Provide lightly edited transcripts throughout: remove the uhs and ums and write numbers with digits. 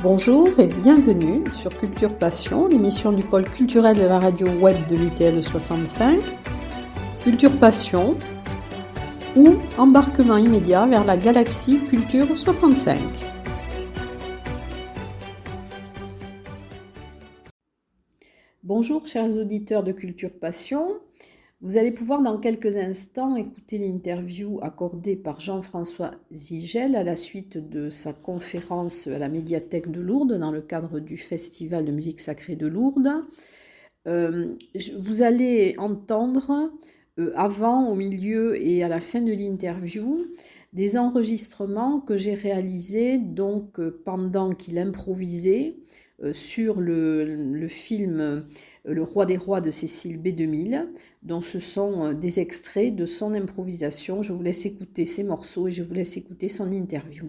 Bonjour et bienvenue sur Culture Passion, l'émission du pôle culturel de la radio web de l'UTL 65. Culture Passion ou embarquement immédiat vers la galaxie Culture 65. Bonjour chers auditeurs de Culture Passion. Vous allez pouvoir dans quelques instants écouter l'interview accordée par Jean-François Zigel à la suite de sa conférence à la médiathèque de Lourdes dans le cadre du Festival de musique sacrée de Lourdes. Vous allez entendre avant, au milieu et à la fin de l'interview des enregistrements que j'ai réalisés donc pendant qu'il improvisait sur le film Le Roi des Rois de Cécile B2000, dont ce sont des extraits de son improvisation. Je vous laisse écouter ces morceaux et je vous laisse écouter son interview.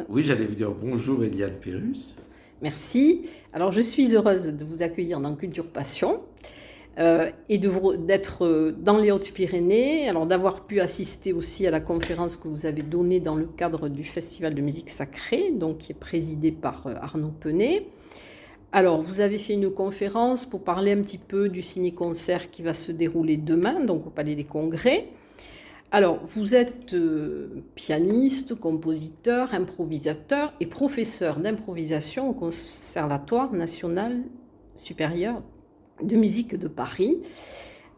Oui, j'allais vous dire bonjour Eliane Pérus. Merci. Alors je suis heureuse de vous accueillir dans Culture Passion et d'être dans les Hautes-Pyrénées, alors d'avoir pu assister aussi à la conférence que vous avez donnée dans le cadre du Festival de musique sacrée, donc qui est présidé par Arnaud Penet. Alors vous avez fait une conférence pour parler un petit peu du ciné-concert qui va se dérouler demain, donc au Palais des Congrès. Alors, vous êtes pianiste, compositeur, improvisateur et professeur d'improvisation au Conservatoire national supérieur de musique de Paris.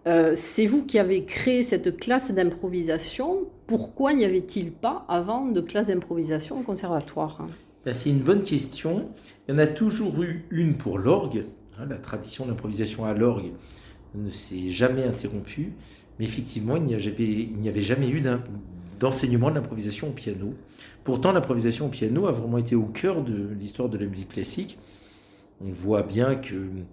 C'est vous qui avez créé cette classe d'improvisation. Pourquoi n'y avait-il pas avant de classe d'improvisation au conservatoire ? C'est une bonne question. Il y en a toujours eu une pour l'orgue. La tradition d'improvisation à l'orgue ne s'est jamais interrompue. Mais effectivement, il n'y avait jamais eu d'enseignement de l'improvisation au piano. Pourtant, l'improvisation au piano a vraiment été au cœur de l'histoire de la musique classique. On voit bien qu'il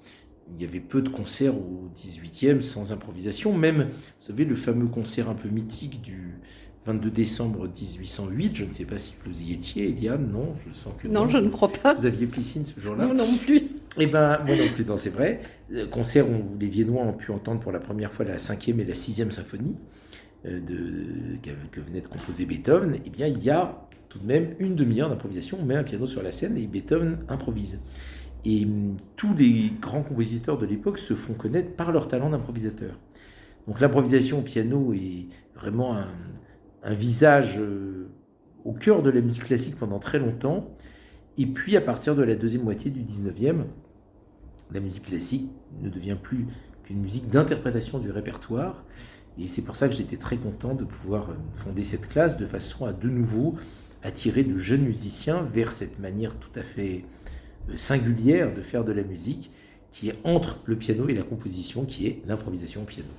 y avait peu de concerts au XVIIIe sans improvisation. Même, vous savez, le fameux concert un peu mythique du 22 décembre 1808, je ne sais pas si vous y étiez, Eliane, non, je sens que non. Non, je ne crois pas. Vous aviez piscine ce jour-là? Vous non plus. Eh bien, moi non plus, non, c'est vrai. Concert où les Viennois ont pu entendre pour la première fois la 5e et la 6e symphonie que venait de composer Beethoven. Eh bien, il y a tout de même une demi-heure d'improvisation. On met un piano sur la scène et Beethoven improvise. Et tous les grands compositeurs de l'époque se font connaître par leur talent d'improvisateur. Donc l'improvisation au piano est vraiment un visage au cœur de la musique classique pendant très longtemps. Et puis, à partir de la deuxième moitié du 19e, la musique classique ne devient plus qu'une musique d'interprétation du répertoire. Et c'est pour ça que j'étais très content de pouvoir fonder cette classe de façon à de nouveau attirer de jeunes musiciens vers cette manière tout à fait singulière de faire de la musique, qui est entre le piano et la composition, qui est l'improvisation au piano.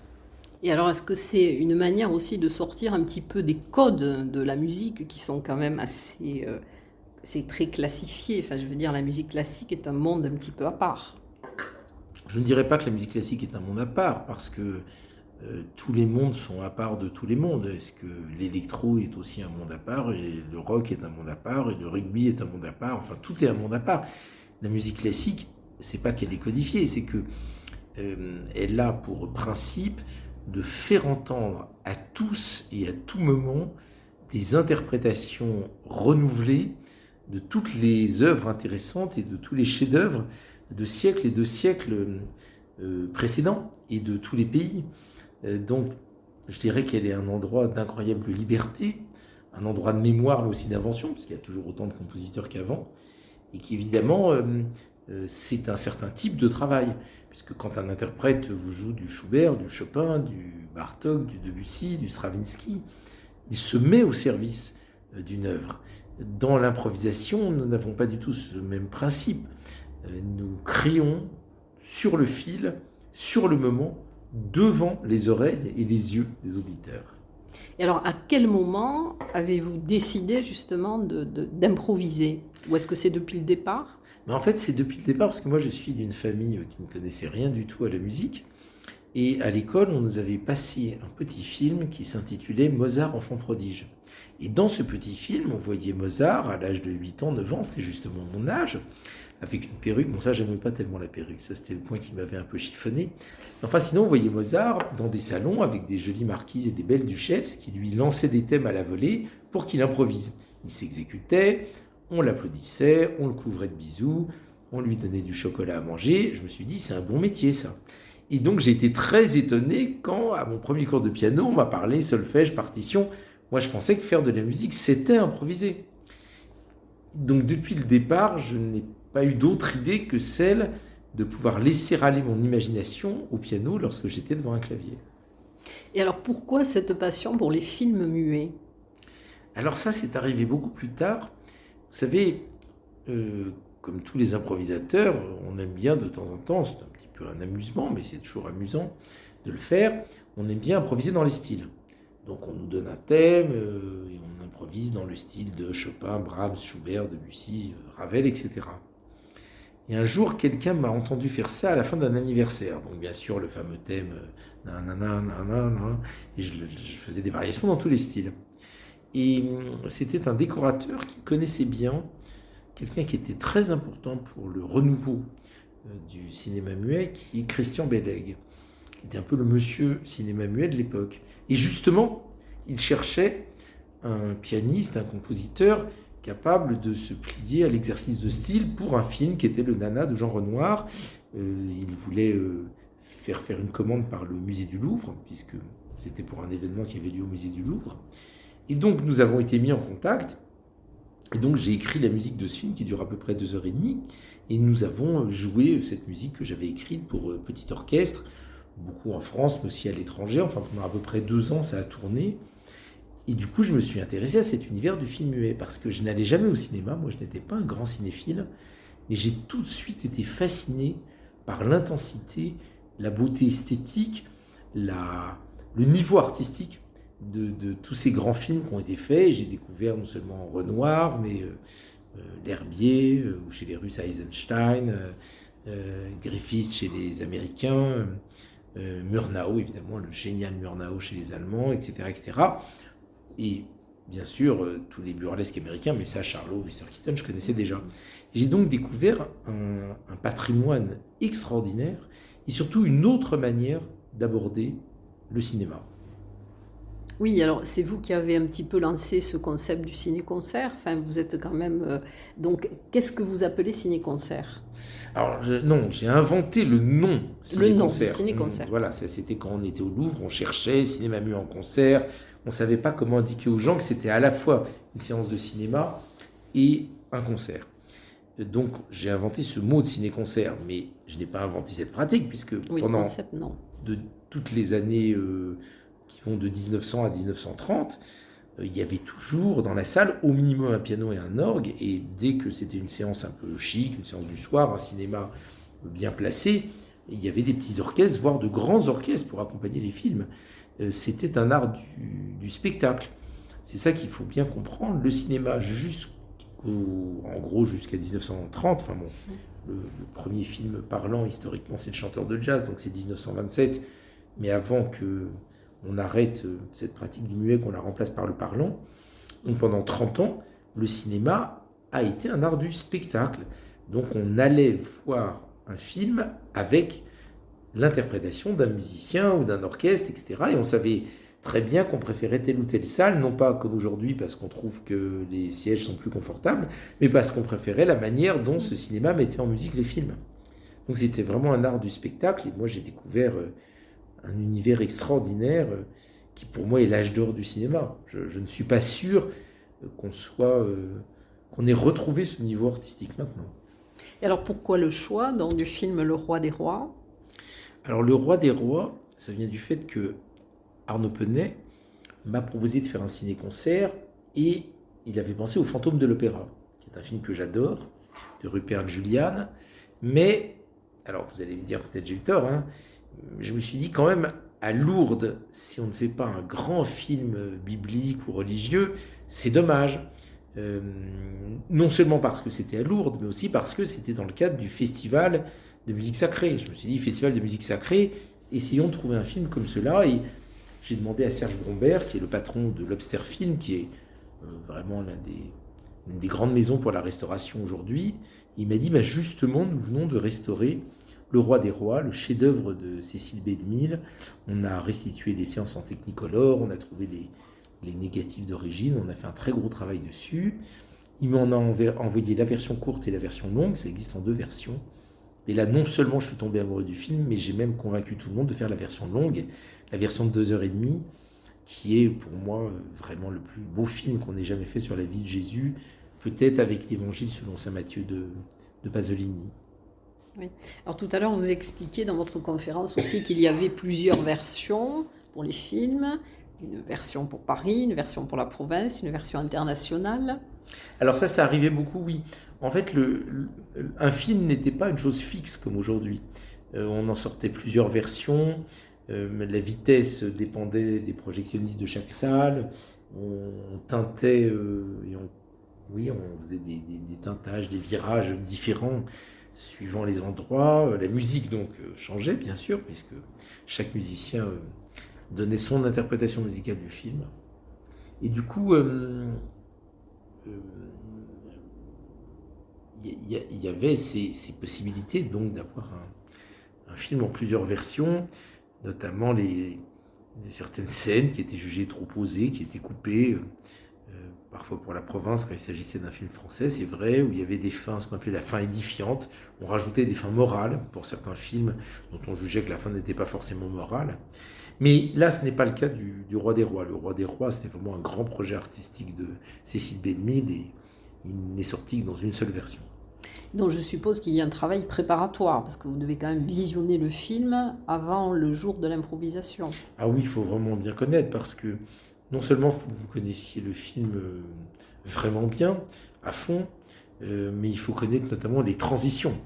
Et alors, est-ce que c'est une manière aussi de sortir un petit peu des codes de la musique qui sont quand même assez... c'est très classifié. Enfin, je veux dire, la musique classique est un monde un petit peu à part. Je ne dirais pas que la musique classique est un monde à part, parce que tous les mondes sont à part de tous les mondes. Est-ce que l'électro est aussi un monde à part, et le rock est un monde à part, et le rugby est un monde à part, enfin tout est un monde à part. La musique classique, c'est pas qu'elle est codifiée, c'est que elle a pour principe de faire entendre à tous et à tout moment des interprétations renouvelées de toutes les œuvres intéressantes et de tous les chefs-d'œuvre de siècles et de siècles précédents et de tous les pays. Donc, je dirais qu'elle est un endroit d'incroyable liberté, un endroit de mémoire, mais aussi d'invention, parce qu'il y a toujours autant de compositeurs qu'avant, et qu'évidemment, c'est un certain type de travail, puisque quand un interprète vous joue du Schubert, du Chopin, du Bartók, du Debussy, du Stravinsky, il se met au service d'une œuvre. Dans l'improvisation, nous n'avons pas du tout ce même principe. Nous crions sur le fil, sur le moment, devant les oreilles et les yeux des auditeurs. Et alors, à quel moment avez-vous décidé justement d'improviser? Ou est-ce que c'est depuis le départ? Mais en fait, c'est depuis le départ, parce que moi, je suis d'une famille qui ne connaissait rien du tout à la musique. Et à l'école, on nous avait passé un petit film qui s'intitulait « Mozart, enfant prodige ». Et dans ce petit film, on voyait Mozart à l'âge de 8 ans, 9 ans, c'était justement mon âge, avec une perruque. Bon, ça, j'aimais pas tellement la perruque, ça, c'était le point qui m'avait un peu chiffonné. Enfin, sinon, on voyait Mozart dans des salons avec des jolies marquises et des belles duchesses qui lui lançaient des thèmes à la volée pour qu'il improvise. Il s'exécutait, on l'applaudissait, on le couvrait de bisous, on lui donnait du chocolat à manger. Je me suis dit, c'est un bon métier, ça. Et donc, j'ai été très étonné quand, à mon premier cours de piano, on m'a parlé solfège, partition. Moi, je pensais que faire de la musique, c'était improviser. Donc, depuis le départ, je n'ai pas eu d'autre idée que celle de pouvoir laisser aller mon imagination au piano lorsque j'étais devant un clavier. Et alors, pourquoi cette passion pour les films muets? Alors ça, c'est arrivé beaucoup plus tard. Vous savez, comme tous les improvisateurs, on aime bien de temps en temps, c'est un petit peu un amusement, mais c'est toujours amusant de le faire, on aime bien improviser dans les styles. Donc on nous donne un thème et on improvise dans le style de Chopin, Brahms, Schubert, Debussy, Ravel, etc. Et un jour, quelqu'un m'a entendu faire ça à la fin d'un anniversaire. Donc bien sûr, le fameux thème nanana, nanana, et je faisais des variations dans tous les styles. Et c'était un décorateur qui connaissait bien quelqu'un qui était très important pour le renouveau du cinéma muet, qui est Christian Bellègue, qui était un peu le monsieur cinéma muet de l'époque. Et justement, il cherchait un pianiste, un compositeur capable de se plier à l'exercice de style pour un film qui était Le Nana de Jean Renoir. Il voulait faire une commande par le musée du Louvre, puisque c'était pour un événement qui avait lieu au musée du Louvre. Et donc nous avons été mis en contact, et donc j'ai écrit la musique de ce film qui dure à peu près 2h30, et nous avons joué cette musique que j'avais écrite pour petit orchestre, beaucoup en France, mais aussi à l'étranger. Enfin, pendant à peu près 2 ans, ça a tourné. Et du coup, je me suis intéressé à cet univers du film muet, parce que je n'allais jamais au cinéma, moi je n'étais pas un grand cinéphile, mais j'ai tout de suite été fasciné par l'intensité, la beauté esthétique, le niveau artistique de tous ces grands films qui ont été faits. J'ai découvert non seulement Renoir, mais L'Herbier, ou chez les Russes Eisenstein, Griffith chez les Américains, Murnau, évidemment, le génial Murnau chez les Allemands, etc. etc. Et bien sûr, tous les burlesques américains, mais ça, Charlot, Buster Keaton, je connaissais déjà. J'ai donc découvert un patrimoine extraordinaire et surtout une autre manière d'aborder le cinéma. Oui, alors c'est vous qui avez un petit peu lancé ce concept du ciné-concert. Enfin, vous êtes quand même... donc, qu'est-ce que vous appelez ciné-concert? Alors, non, j'ai inventé le nom ciné-concert. Le nom, ciné-concert. Voilà, c'était quand on était au Louvre, on cherchait cinéma muet en concert. On ne savait pas comment indiquer aux gens que c'était à la fois une séance de cinéma et un concert. Donc, j'ai inventé ce mot de ciné-concert, mais je n'ai pas inventé cette pratique, puisque pendant concept, non. toutes les années qui vont de 1900 à 1930, il y avait toujours dans la salle au minimum un piano et un orgue, et dès que c'était une séance un peu chic, une séance du soir, un cinéma bien placé, il y avait des petits orchestres, voire de grands orchestres pour accompagner les films. C'était un art du spectacle. C'est ça qu'il faut bien comprendre. Le cinéma, en gros jusqu'à 1930, enfin bon, le premier film parlant historiquement c'est Le Chanteur de jazz, donc c'est 1927, mais avant qu'on arrête cette pratique du muet, qu'on la remplace par le parlant, donc pendant 30 ans, le cinéma a été un art du spectacle. Donc on allait voir un film avec l'interprétation d'un musicien ou d'un orchestre, etc. Et on savait très bien qu'on préférait telle ou telle salle, non pas comme aujourd'hui parce qu'on trouve que les sièges sont plus confortables, mais parce qu'on préférait la manière dont ce cinéma mettait en musique les films. Donc c'était vraiment un art du spectacle, et moi j'ai découvert un univers extraordinaire qui pour moi est l'âge d'or du cinéma. Je ne suis pas sûr qu'on ait retrouvé ce niveau artistique maintenant. Et alors pourquoi le choix donc, du film Le Roi des Rois? Alors Le Roi des Rois, ça vient du fait que Arnaud Penet m'a proposé de faire un ciné-concert, et il avait pensé au Fantôme de l'Opéra, qui est un film que j'adore, de Rupert Julian. Mais, alors vous allez me dire peut-être j'ai eu tort, hein, je me suis dit quand même, à Lourdes, si on ne fait pas un grand film biblique ou religieux, c'est dommage. Non seulement parce que c'était à Lourdes, mais aussi parce que c'était dans le cadre du festival de musique sacrée. Je me suis dit, festival de musique sacrée, essayons de trouver un film comme cela. Et j'ai demandé à Serge Brombert, qui est le patron de Lobster Film, qui est vraiment l'une des grandes maisons pour la restauration aujourd'hui. Il m'a dit, justement, nous venons de restaurer Le Roi des Rois, le chef-d'œuvre de Cécile B. DeMille. On a restitué des séances en Technicolor, on a trouvé les négatifs d'origine, on a fait un très gros travail dessus. Il m'en a envoyé la version courte et la version longue, ça existe en 2 versions. Et là, non seulement je suis tombé amoureux du film, mais j'ai même convaincu tout le monde de faire la version longue, la version de 2h30, qui est pour moi vraiment le plus beau film qu'on ait jamais fait sur la vie de Jésus, peut-être avec l'Évangile selon saint Matthieu de Pasolini. Oui. Alors tout à l'heure, vous expliquiez dans votre conférence aussi qu'il y avait plusieurs versions pour les films, une version pour Paris, une version pour la province, une version internationale. Alors ça arrivait beaucoup, oui. En fait, un film n'était pas une chose fixe comme aujourd'hui. On en sortait plusieurs versions. La vitesse dépendait des projectionnistes de chaque salle. On teintait, on faisait des teintages, des virages différents suivant les endroits. La musique donc changeait bien sûr, puisque chaque musicien donnait son interprétation musicale du film. Et du coup, il y avait ces possibilités donc d'avoir un film en plusieurs versions, notamment certaines scènes qui étaient jugées trop posées, qui étaient coupées, parfois pour la province quand il s'agissait d'un film français, c'est vrai, où il y avait des fins, ce qu'on appelait la fin édifiante. On rajoutait des fins morales pour certains films dont on jugeait que la fin n'était pas forcément morale. Mais là, ce n'est pas le cas du Roi des Rois. Le Roi des Rois, c'était vraiment un grand projet artistique de Cécile B. DeMille, et il n'est sorti que dans une seule version. Donc je suppose qu'il y a un travail préparatoire, parce que vous devez quand même visionner le film avant le jour de l'improvisation. Ah oui, il faut vraiment bien connaître, parce que non seulement il faut que vous connaissiez le film vraiment bien, à fond, mais il faut connaître notamment les transitions.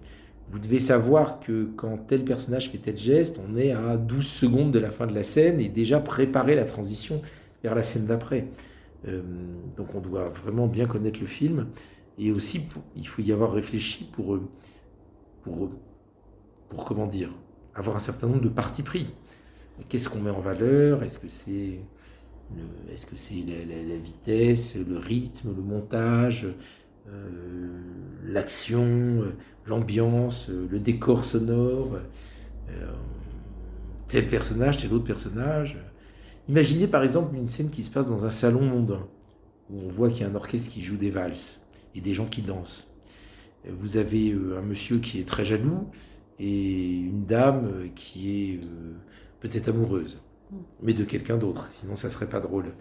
Vous devez savoir que quand tel personnage fait tel geste, on est à 12 secondes de la fin de la scène et déjà préparer la transition vers la scène d'après. Donc on doit vraiment bien connaître le film. Et aussi, il faut y avoir réfléchi pour comment dire, avoir un certain nombre de partis pris. Qu'est-ce qu'on met en valeur? Est-ce que c'est la vitesse, le rythme, le montage, l'action, l'ambiance, le décor sonore, tel personnage, tel autre personnage. Imaginez par exemple une scène qui se passe dans un salon mondain, où on voit qu'il y a un orchestre qui joue des valses et des gens qui dansent. Vous avez un monsieur qui est très jaloux et une dame qui est peut-être amoureuse, mais de quelqu'un d'autre, sinon ça serait pas drôle.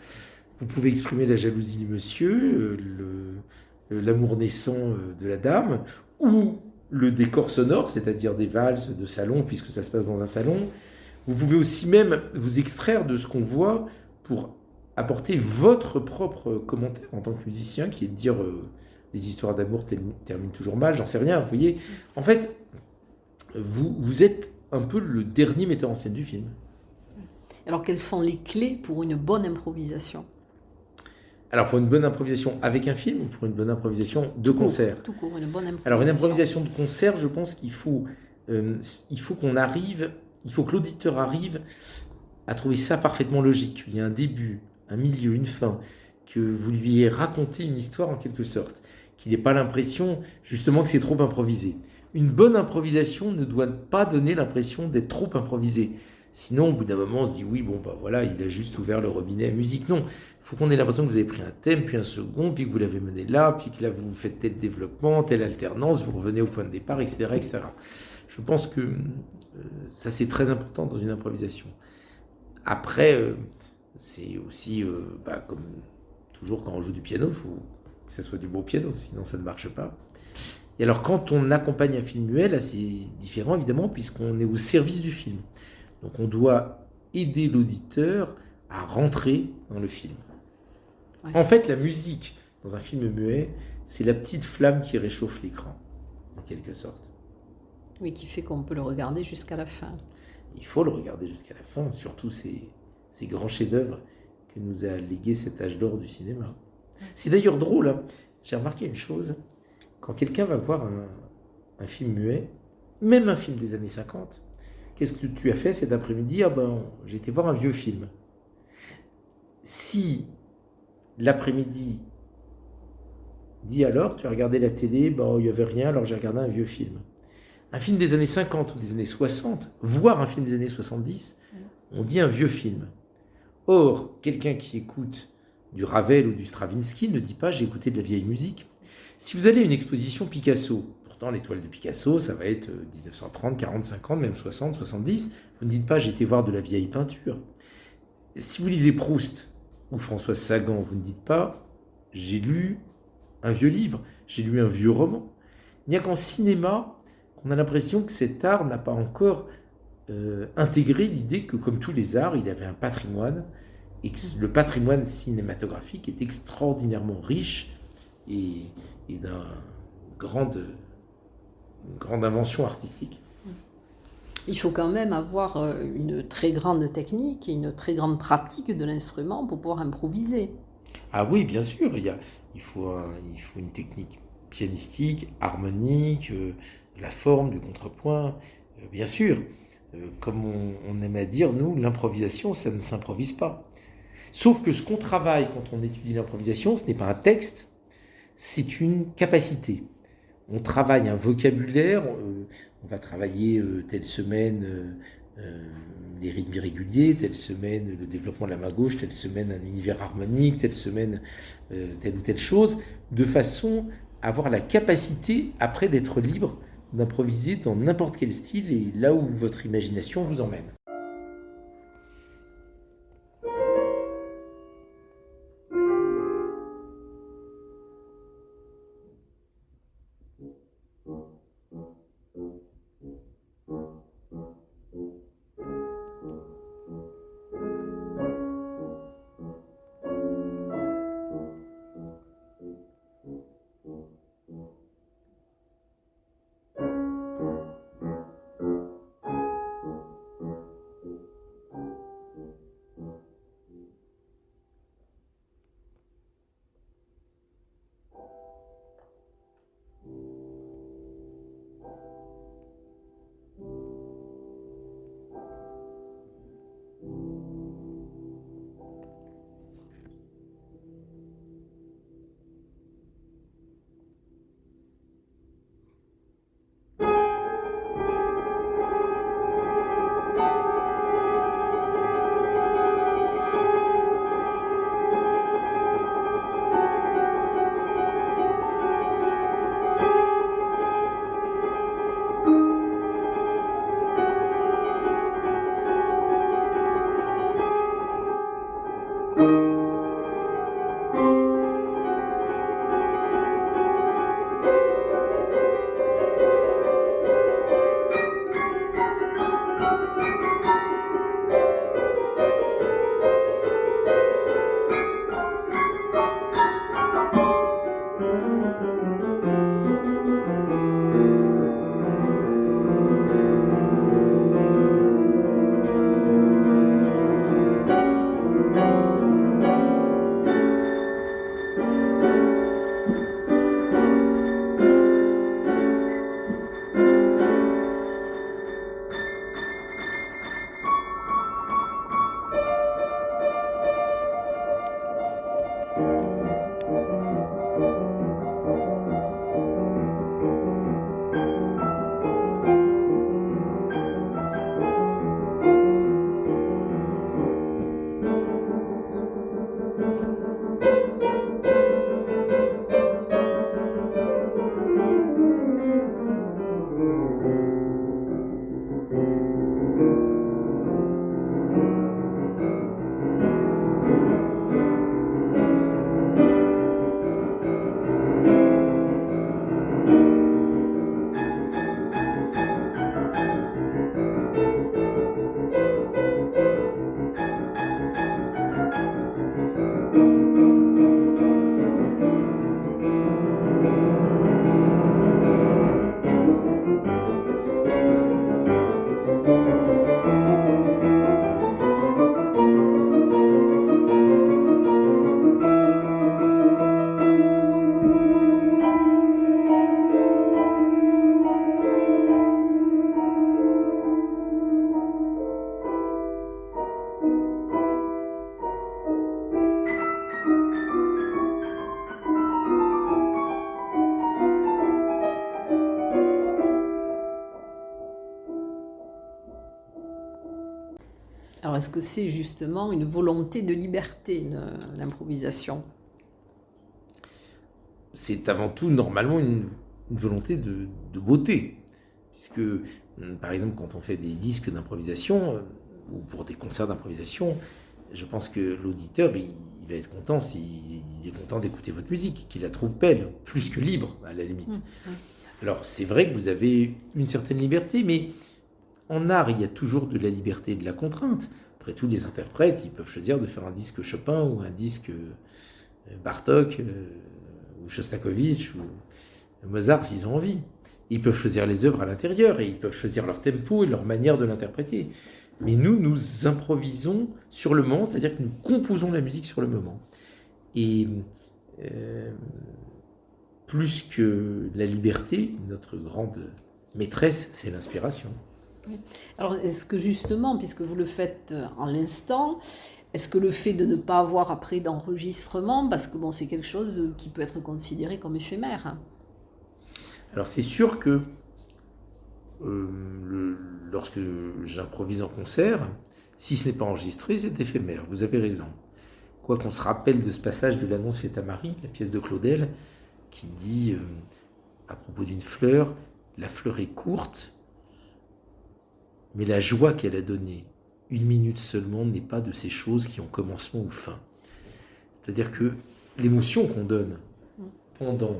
Vous pouvez exprimer la jalousie du monsieur, l'amour naissant de la dame, ou le décor sonore, c'est-à-dire des valses de salon, puisque ça se passe dans un salon. Vous pouvez aussi même vous extraire de ce qu'on voit pour apporter votre propre commentaire en tant que musicien, qui est de dire les histoires d'amour terminent toujours mal, j'en sais rien, vous voyez. En fait, vous êtes un peu le dernier metteur en scène du film. Alors, quelles sont les clés pour une bonne improvisation? Alors, pour une bonne improvisation avec un film ou pour une bonne improvisation de concert? Tout court, une bonne improvisation. Alors, une improvisation de concert, je pense qu'il faut qu'on arrive, il faut que l'auditeur arrive à trouver ça parfaitement logique. Il y a un début, un milieu, une fin, que vous lui ayez raconté une histoire en quelque sorte, qu'il n'ait pas l'impression justement que c'est trop improvisé. Une bonne improvisation ne doit pas donner l'impression d'être trop improvisé. Sinon, au bout d'un moment, on se dit oui, bon, bah voilà, il a juste ouvert le robinet à musique. Non, il faut qu'on ait l'impression que vous avez pris un thème, puis un second, puis que vous l'avez mené là, puis que là, vous faites tel développement, telle alternance, vous revenez au point de départ, etc. etc. Je pense que ça, c'est très important dans une improvisation. Après, c'est aussi, comme toujours quand on joue du piano, il faut que ça soit du beau piano, sinon ça ne marche pas. Et alors, quand on accompagne un film muet, là, c'est différent, évidemment, puisqu'on est au service du film. Donc, on doit aider l'auditeur à rentrer dans le film. Ouais. En fait, la musique dans un film muet, c'est la petite flamme qui réchauffe l'écran, en quelque sorte. Oui, qui fait qu'on peut le regarder jusqu'à la fin. Il faut le regarder jusqu'à la fin, surtout ces grands chefs-d'œuvre que nous a légué cet âge d'or du cinéma. C'est d'ailleurs drôle, hein. J'ai remarqué une chose, quand quelqu'un va voir un film muet, même un film des années 50, qu'est-ce que tu as fait cet après-midi? J'ai été voir un vieux film. Si l'après-midi dit alors, tu as regardé la télé, il n'y avait rien, alors j'ai regardé un vieux film. Un film des années 50 ou des années 60, voire un film des années 70, on dit un vieux film. Or, quelqu'un qui écoute du Ravel ou du Stravinsky ne dit pas « j'ai écouté de la vieille musique ». Si vous allez à une exposition Picasso, pourtant l'étoile de Picasso, ça va être 1930, 40, 50, même 60, 70, vous ne dites pas « j'ai été voir de la vieille peinture ». Si vous lisez Proust ou Françoise Sagan, vous ne dites pas « j'ai lu un vieux livre, j'ai lu un vieux roman ». Il n'y a qu'en cinéma qu'on a l'impression que cet art n'a pas encore intégré l'idée que, comme tous les arts, il avait un patrimoine et que le patrimoine cinématographique est extraordinairement riche et d'une grande invention artistique. Il faut quand même avoir une très grande technique et une très grande pratique de l'instrument pour pouvoir improviser. Ah oui, bien sûr, il faut une technique pianistique, harmonique, la forme du contrepoint, bien sûr. Comme on aime à dire, nous, l'improvisation, ça ne s'improvise pas. Sauf que ce qu'on travaille quand on étudie l'improvisation, ce n'est pas un texte, c'est une capacité. On travaille un vocabulaire, on va travailler telle semaine les rythmes irréguliers, telle semaine le développement de la main gauche, telle semaine un univers harmonique, telle semaine telle ou telle chose, de façon à avoir la capacité, après, d'être libre d'improviser dans n'importe quel style et là où votre imagination vous emmène. est-ce que c'est justement une volonté de liberté, l'improvisation? C'est avant tout normalement une volonté de beauté. Puisque, par exemple, quand on fait des disques d'improvisation ou pour des concerts d'improvisation, je pense que l'auditeur, il va être content s'il est content d'écouter votre musique, qu'il la trouve belle, plus que libre, à la limite. Alors, c'est vrai que vous avez une certaine liberté, mais en art, il y a toujours de la liberté et de la contrainte. Après tout, les interprètes, ils peuvent choisir de faire un disque Chopin ou un disque Bartók ou Shostakovich ou Mozart s'ils ont envie. Ils peuvent choisir les œuvres à l'intérieur et ils peuvent choisir leur tempo et leur manière de l'interpréter. Mais nous improvisons sur le moment, c'est-à-dire que nous composons la musique sur le moment. Et plus que la liberté, notre grande maîtresse, c'est l'inspiration. Oui. Alors, est-ce que justement, puisque vous le faites en l'instant, est-ce que le fait de ne pas avoir après d'enregistrement, parce que bon, c'est quelque chose qui peut être considéré comme éphémère? Alors c'est sûr que lorsque j'improvise en concert, si ce n'est pas enregistré, c'est éphémère. Vous avez raison. Quoi qu'on se rappelle de ce passage de l'annonce faite à Marie, la pièce de Claudel, qui dit à propos d'une fleur, la fleur est courte, mais la joie qu'elle a donnée, 1 minute seulement, n'est pas de ces choses qui ont commencement ou fin. C'est-à-dire que l'émotion qu'on donne pendant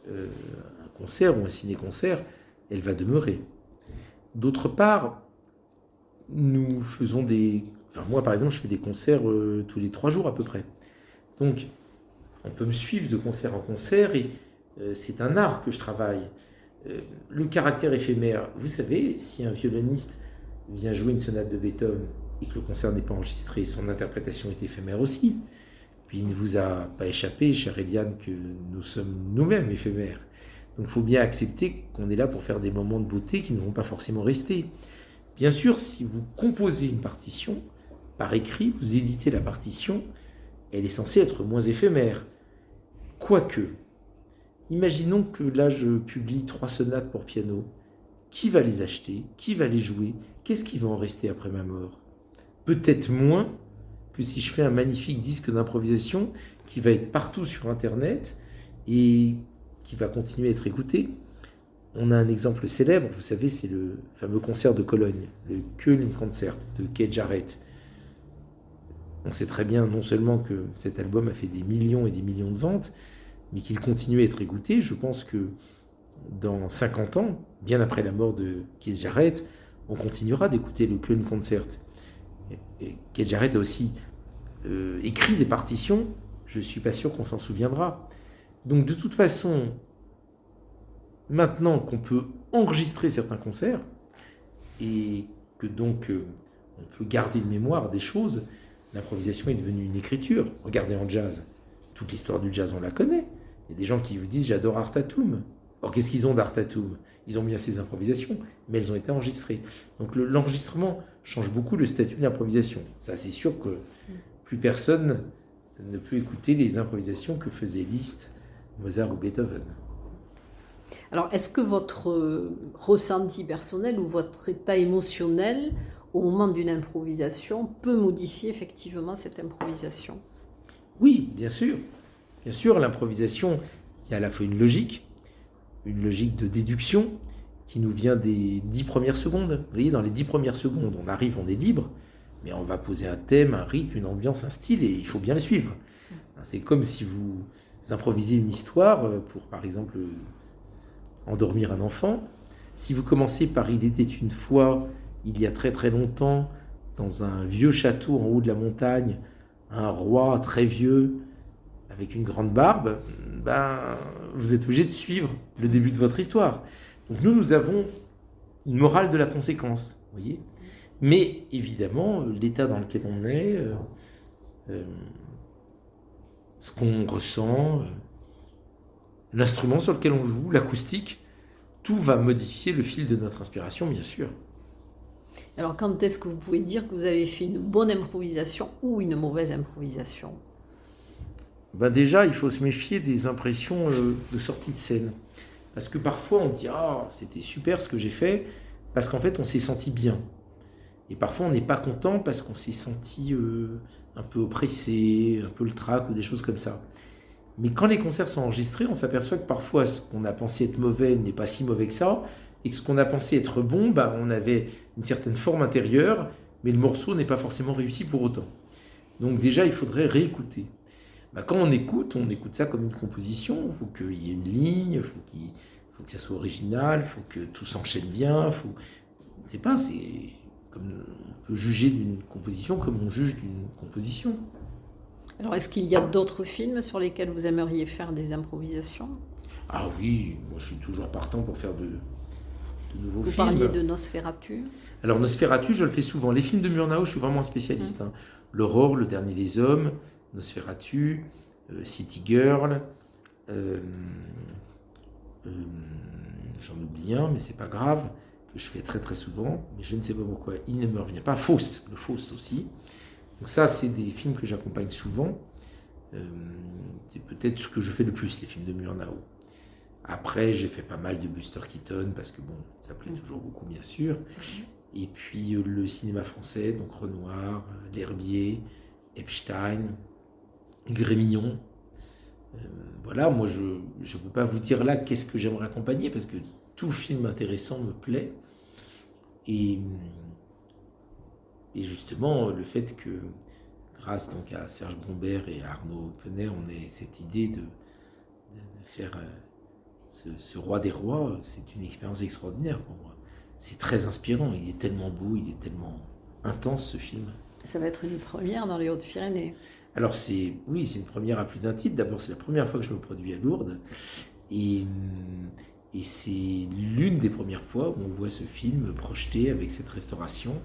un concert ou un ciné-concert, elle va demeurer. D'autre part, nous faisons moi, par exemple, je fais des concerts tous les 3 jours à peu près. Donc, on peut me suivre de concert en concert et c'est un art que je travaille. Le caractère éphémère, vous savez, si un violoniste vient jouer une sonate de Beethoven et que le concert n'est pas enregistré, son interprétation est éphémère aussi. Puis il ne vous a pas échappé, chère Eliane, que nous sommes nous-mêmes éphémères. Donc il faut bien accepter qu'on est là pour faire des moments de beauté qui ne vont pas forcément rester. Bien sûr, si vous composez une partition, par écrit, vous éditez la partition, elle est censée être moins éphémère. Quoique, imaginons que là je publie 3 sonates pour piano. Qui va les acheter? Qui va les jouer? Qu'est-ce qui va en rester après ma mort? Peut-être moins que si je fais un magnifique disque d'improvisation qui va être partout sur Internet et qui va continuer à être écouté. On a un exemple célèbre, vous savez, c'est le fameux concert de Cologne, le Köln-Konzert de Keith Jarrett. On sait très bien non seulement que cet album a fait des millions et des millions de ventes, mais qu'il continue à être écouté. Je pense que dans 50 ans, bien après la mort de Keith Jarrett, on continuera d'écouter le Köln-Konzert. Keith Jarrett a aussi écrit des partitions, je ne suis pas sûr qu'on s'en souviendra. Donc de toute façon, maintenant qu'on peut enregistrer certains concerts, et que donc on peut garder une mémoire des choses, l'improvisation est devenue une écriture. Regardez en jazz, toute l'histoire du jazz on la connaît. Il y a des gens qui vous disent « j'adore Art Tatum ». Or qu'est-ce qu'ils ont d'Art Tatum? Ils ont bien ces improvisations, mais elles ont été enregistrées. Donc l'enregistrement change beaucoup le statut de l'improvisation. Ça, c'est sûr que plus personne ne peut écouter les improvisations que faisaient Liszt, Mozart ou Beethoven. Alors, est-ce que votre ressenti personnel ou votre état émotionnel au moment d'une improvisation peut modifier effectivement cette improvisation? Oui, bien sûr. Bien sûr, l'improvisation, il y a à la fois une logique de déduction qui nous vient des 10 premières secondes. Vous voyez, dans les 10 premières secondes, on arrive, on est libre, mais on va poser un thème, un rythme, une ambiance, un style, et il faut bien le suivre. C'est comme si vous improvisez une histoire pour, par exemple, endormir un enfant. Si vous commencez par « Il était une fois, il y a très très longtemps, dans un vieux château en haut de la montagne, un roi très vieux, avec une grande barbe », vous êtes obligé de suivre le début de votre histoire. Donc nous avons une morale de la conséquence, vous voyez. Mais évidemment, l'état dans lequel on est, ce qu'on ressent, l'instrument sur lequel on joue, l'acoustique, tout va modifier le fil de notre inspiration, bien sûr. Alors, quand est-ce que vous pouvez dire que vous avez fait une bonne improvisation ou une mauvaise improvisation? Déjà, il faut se méfier des impressions de sortie de scène. Parce que parfois, on dit « Ah, c'était super ce que j'ai fait », parce qu'en fait, on s'est senti bien. Et parfois, on n'est pas content parce qu'on s'est senti un peu oppressé, un peu le trac ou des choses comme ça. Mais quand les concerts sont enregistrés, on s'aperçoit que parfois, ce qu'on a pensé être mauvais n'est pas si mauvais que ça, et que ce qu'on a pensé être bon, on avait une certaine forme intérieure, mais le morceau n'est pas forcément réussi pour autant. Donc déjà, il faudrait réécouter. Quand on écoute ça comme une composition. Il faut qu'il y ait une ligne, il faut que ça soit original, il faut que tout s'enchaîne bien. C'est comme on peut juger d'une composition comme on juge d'une composition. Alors, est-ce qu'il y a d'autres films sur lesquels vous aimeriez faire des improvisations ? Ah oui, moi je suis toujours partant pour faire de nouveaux films. Vous parliez de Nosferatu. Alors Nosferatu, je le fais souvent. Les films de Murnau, je suis vraiment un spécialiste. L'Aurore, Le Dernier des Hommes, Nosferatu, City Girl, j'en oublie un, mais c'est pas grave, que je fais très très souvent, mais je ne sais pas pourquoi, il ne me revient pas. Faust, le Faust aussi. Donc ça, c'est des films que j'accompagne souvent. C'est peut-être ce que je fais le plus, les films de Murnau. Après, j'ai fait pas mal de Buster Keaton, parce que bon, ça plaît toujours beaucoup, bien sûr. Et puis le cinéma français, donc Renoir, L'Herbier, Epstein, Grémillon. Voilà, moi je ne peux pas vous dire là qu'est-ce que j'aimerais accompagner, parce que tout film intéressant me plaît. Et justement, le fait que, grâce donc à Serge Bombert et à Arnaud Penet, on ait cette idée de faire ce roi des rois, c'est une expérience extraordinaire pour moi. C'est très inspirant, il est tellement beau, il est tellement intense ce film. Ça va être une première dans les Hautes-Pyrénées. Alors c'est une première à plus d'un titre. D'abord, c'est la première fois que je me produis à Lourdes. Et c'est l'une des premières fois où on voit ce film projeté avec cette restauration.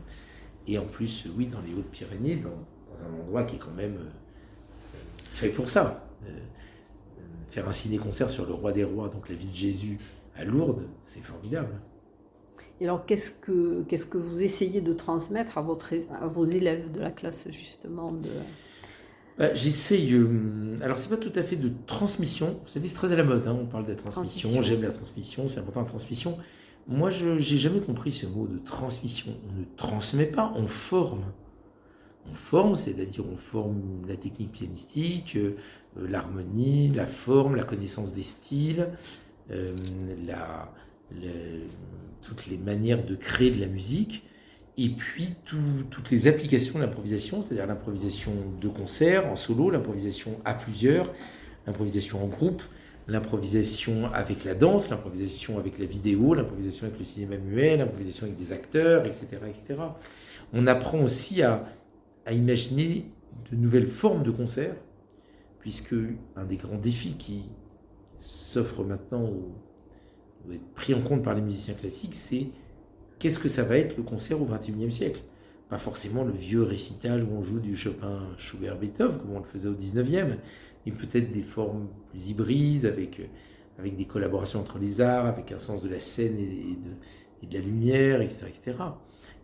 Et en plus, oui, dans les Hautes-Pyrénées, dans un endroit qui est quand même fait pour ça. Faire un ciné-concert sur le roi des rois, donc la vie de Jésus, à Lourdes, c'est formidable. Et alors, qu'est-ce que vous essayez de transmettre à vos élèves de la classe, justement J'essaye. Alors, c'est pas tout à fait de transmission. Vous savez, c'est très à la mode. On parle de la transmission. J'aime la transmission. C'est important la transmission. Moi, je n'ai jamais compris ce mot de transmission. On ne transmet pas, on forme. On forme, c'est-à-dire on forme la technique pianistique, l'harmonie, la forme, la connaissance des styles, toutes les manières de créer de la musique. Et puis toutes les applications de l'improvisation, c'est-à-dire l'improvisation de concert, en solo, l'improvisation à plusieurs, l'improvisation en groupe, l'improvisation avec la danse, l'improvisation avec la vidéo, l'improvisation avec le cinéma muet, l'improvisation avec des acteurs, etc. etc. On apprend aussi à imaginer de nouvelles formes de concert, puisque un des grands défis qui s'offre maintenant, ou doit être pris en compte par les musiciens classiques, c'est qu'est-ce que ça va être le concert au XXIe siècle ? Pas forcément le vieux récital où on joue du Chopin, Schubert, Beethoven, comme on le faisait au XIXe, mais peut-être des formes plus hybrides, avec des collaborations entre les arts, avec un sens de la scène et de la lumière, etc., etc.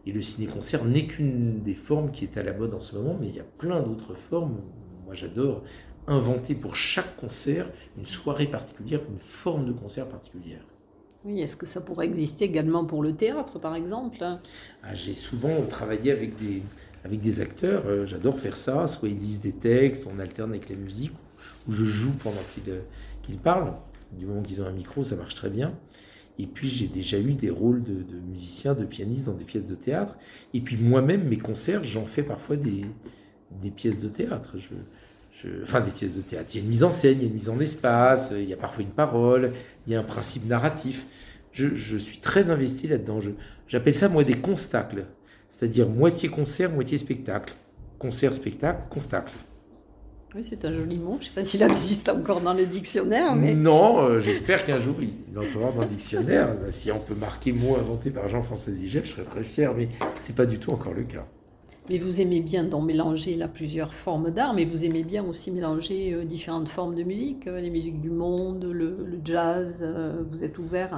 Et le ciné-concert n'est qu'une des formes qui est à la mode en ce moment, mais il y a plein d'autres formes. Moi, j'adore inventer pour chaque concert une soirée particulière, une forme de concert particulière. Oui, est-ce que ça pourrait exister également pour le théâtre, par exemple ? J'ai souvent travaillé avec des acteurs, j'adore faire ça, soit ils lisent des textes, on alterne avec la musique, ou je joue pendant qu'ils parlent. Du moment qu'ils ont un micro, ça marche très bien. Et puis j'ai déjà eu des rôles de musiciens, de pianistes dans des pièces de théâtre. Et puis moi-même, mes concerts, j'en fais parfois des pièces de théâtre. Enfin, des pièces de théâtre. Il y a une mise en scène, il y a une mise en espace, il y a parfois une parole, il y a un principe narratif. Je suis très investi là-dedans. J'appelle ça, moi, des constacles. C'est-à-dire moitié concert, moitié spectacle. Concert, spectacle, constacle. Oui, c'est un joli mot. Je ne sais pas s'il existe encore dans le dictionnaire. Mais... Non, j'espère qu'un jour, il entrera dans le dictionnaire. Si on peut marquer mot inventé par Jean-François Zigel, je serais très fier, mais ce n'est pas du tout encore le cas. Mais vous aimez bien donc mélanger là, plusieurs formes d'art, mais vous aimez bien aussi mélanger différentes formes de musique, les musiques du monde, le jazz. Vous êtes ouvert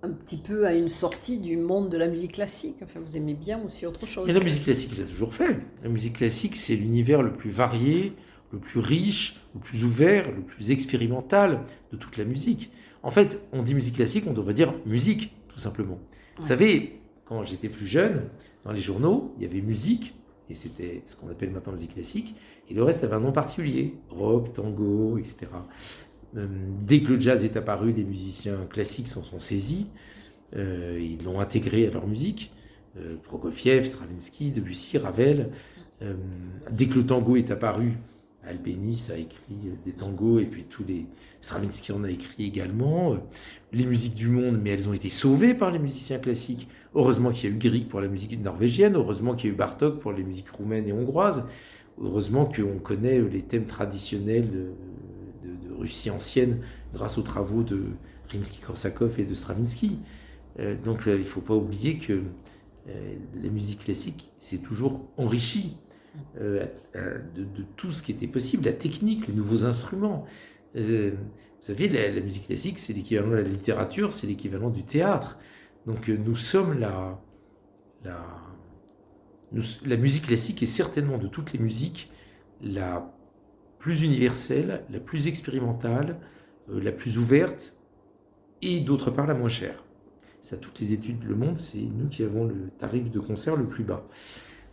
un petit peu à une sortie du monde de la musique classique. Enfin, vous aimez bien aussi autre chose. Et la musique classique, je l'ai toujours fait. La musique classique, c'est l'univers le plus varié, le plus riche, le plus ouvert, le plus expérimental de toute la musique. En fait, on dit musique classique, on devrait dire musique, tout simplement. Ouais. Vous savez, quand j'étais plus jeune, dans les journaux, il y avait musique, et c'était ce qu'on appelle maintenant musique classique, et le reste avait un nom particulier, rock, tango, etc. Dès que le jazz est apparu, les musiciens classiques s'en sont saisis, ils l'ont intégré à leur musique, Prokofiev, Stravinsky, Debussy, Ravel. Dès que le tango est apparu, Albéniz a écrit des tangos, et puis Stravinsky en a écrit également. Les musiques du monde, mais elles ont été sauvées par les musiciens classiques. Heureusement qu'il y a eu Grieg pour la musique norvégienne, heureusement qu'il y a eu Bartók pour les musiques roumaines et hongroises, heureusement qu'on connaît les thèmes traditionnels de Russie ancienne grâce aux travaux de Rimsky-Korsakov et de Stravinsky. Donc il ne faut pas oublier que la musique classique s'est toujours enrichie de tout ce qui était possible, la technique, les nouveaux instruments. Vous savez, la musique classique, c'est l'équivalent de la littérature, c'est l'équivalent du théâtre. Donc nous sommes la musique classique est certainement de toutes les musiques la plus universelle, la plus expérimentale, la plus ouverte et d'autre part la moins chère. Ça, toutes les études le montrent, c'est nous qui avons le tarif de concert le plus bas.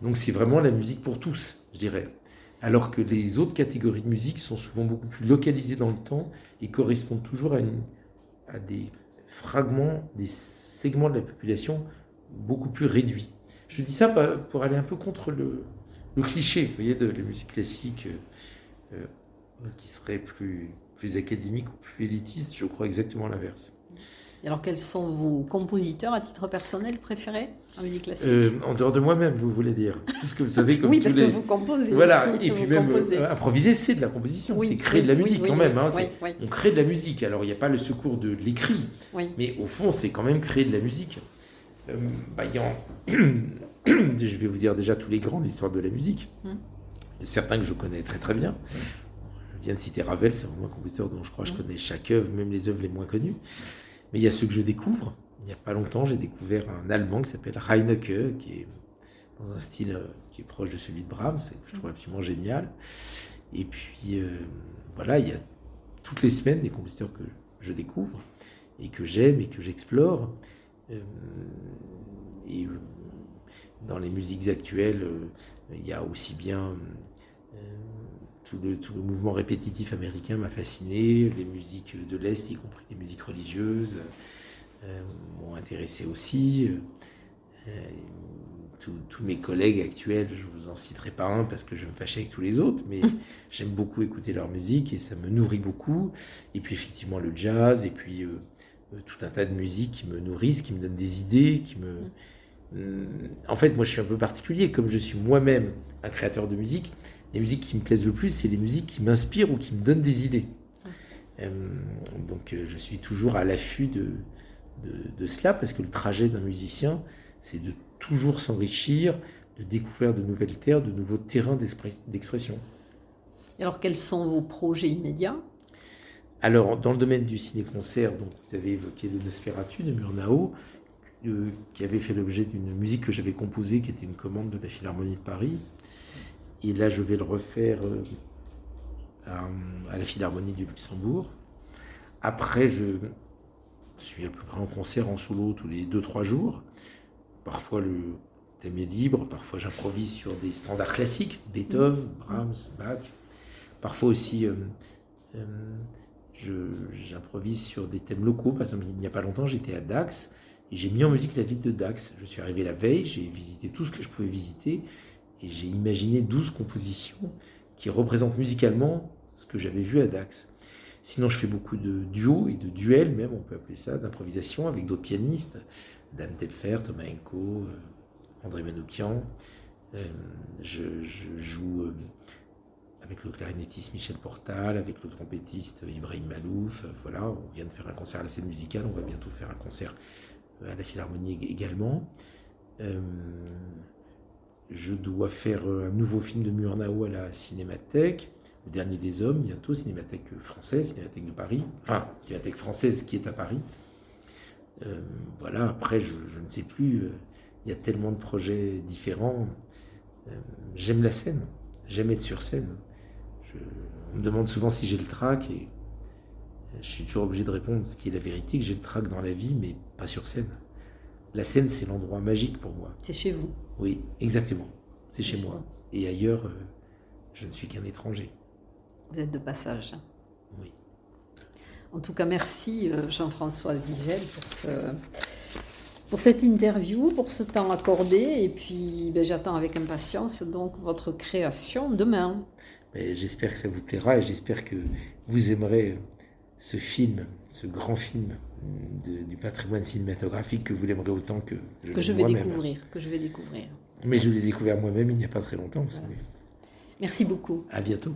Donc c'est vraiment la musique pour tous, je dirais. Alors que les autres catégories de musique sont souvent beaucoup plus localisées dans le temps et correspondent toujours à des fragments, des segments de la population beaucoup plus réduits. Je dis ça pour aller un peu contre le cliché, vous voyez, de la musique classique qui serait plus académique ou plus élitiste. Je crois exactement l'inverse. Et alors, quels sont vos compositeurs à titre personnel préférés en musique classique? En dehors de moi-même, vous voulez dire. Puisque vous savez, comme oui, parce que vous composez. Voilà, aussi, et puis même improviser, c'est de la composition, c'est créer de la musique quand même. On crée de la musique. Alors, il n'y a pas le secours de l'écrit, mais au fond, c'est quand même créer de la musique. Je vais vous dire déjà tous les grands de l'histoire de la musique. Certains que je connais très très bien. Je viens de citer Ravel, c'est vraiment un compositeur dont je crois que je connais chaque œuvre, même les œuvres les moins connues. Mais il y a ceux que je découvre. Il n'y a pas longtemps, j'ai découvert un Allemand qui s'appelle Reinecke, qui est dans un style qui est proche de celui de Brahms, et que je trouve absolument génial. Et puis, voilà, il y a toutes les semaines des compositeurs que je découvre, et que j'aime, et que j'explore. Et dans les musiques actuelles, il y a aussi bien... Tout le mouvement répétitif américain m'a fasciné, les musiques de l'Est, y compris les musiques religieuses, m'ont intéressé aussi. Tous mes collègues actuels, je ne vous en citerai pas un parce que je me fâchais avec tous les autres, mais j'aime beaucoup écouter leur musique et ça me nourrit beaucoup. Et puis effectivement le jazz, et puis tout un tas de musiques qui me nourrissent, qui me donnent des idées, En fait, moi je suis un peu particulier, comme je suis moi-même un créateur de musique. Les musiques qui me plaisent le plus, c'est les musiques qui m'inspirent ou qui me donnent des idées. Donc je suis toujours à l'affût de cela, parce que le trajet d'un musicien, c'est de toujours s'enrichir, de découvrir de nouvelles terres, de nouveaux terrains d'expression. Et alors, quels sont vos projets immédiats? Alors, dans le domaine du ciné-concert, donc, vous avez évoqué le Nosferatu de Murnau, qui avait fait l'objet d'une musique que j'avais composée, qui était une commande de la Philharmonie de Paris. Et là, je vais le refaire à la Philharmonie du Luxembourg. Après, je suis à peu près en concert en solo tous les 2-3 jours. Parfois, le thème est libre. Parfois, j'improvise sur des standards classiques, Beethoven, Brahms, Bach. Parfois aussi, j'improvise sur des thèmes locaux. Par exemple, il n'y a pas longtemps, j'étais à Dax et j'ai mis en musique la ville de Dax. Je suis arrivé la veille, j'ai visité tout ce que je pouvais visiter. Et j'ai imaginé 12 compositions qui représentent musicalement ce que j'avais vu à Dax. Sinon, je fais beaucoup de duos et de duels, même, on peut appeler ça, d'improvisation avec d'autres pianistes. Dan Telfer, Thomas Henko, André Manoukian. Je joue avec le clarinettiste Michel Portal, avec le trompettiste Ibrahim Malouf. Voilà, on vient de faire un concert à la scène musicale, on va bientôt faire un concert à la Philharmonie également. Je dois faire un nouveau film de Murnau à la Cinémathèque, Le Dernier des Hommes, bientôt, Cinémathèque française, Cinémathèque de Paris, enfin, Cinémathèque française qui est à Paris. Voilà, après, je ne sais plus, il y a tellement de projets différents. J'aime la scène, j'aime être sur scène. On me demande souvent si j'ai le trac, et je suis toujours obligé de répondre ce qui est la vérité, que j'ai le trac dans la vie, mais pas sur scène. La Seine, c'est l'endroit magique pour moi. C'est chez vous. Oui, exactement. C'est chez chez moi. vous. Et ailleurs, je ne suis qu'un étranger. Vous êtes de passage. Oui. En tout cas, merci Jean-François Zigel pour cette interview, pour ce temps accordé. Et puis, j'attends avec impatience donc votre création demain. Mais j'espère que ça vous plaira et j'espère que vous aimerez ce film, ce grand film du patrimoine cinématographique, que vous l'aimerez autant que je vais moi-même. découvrir. Mais je l'ai découvert moi-même il n'y a pas très longtemps, vous savez. Merci beaucoup. À bientôt.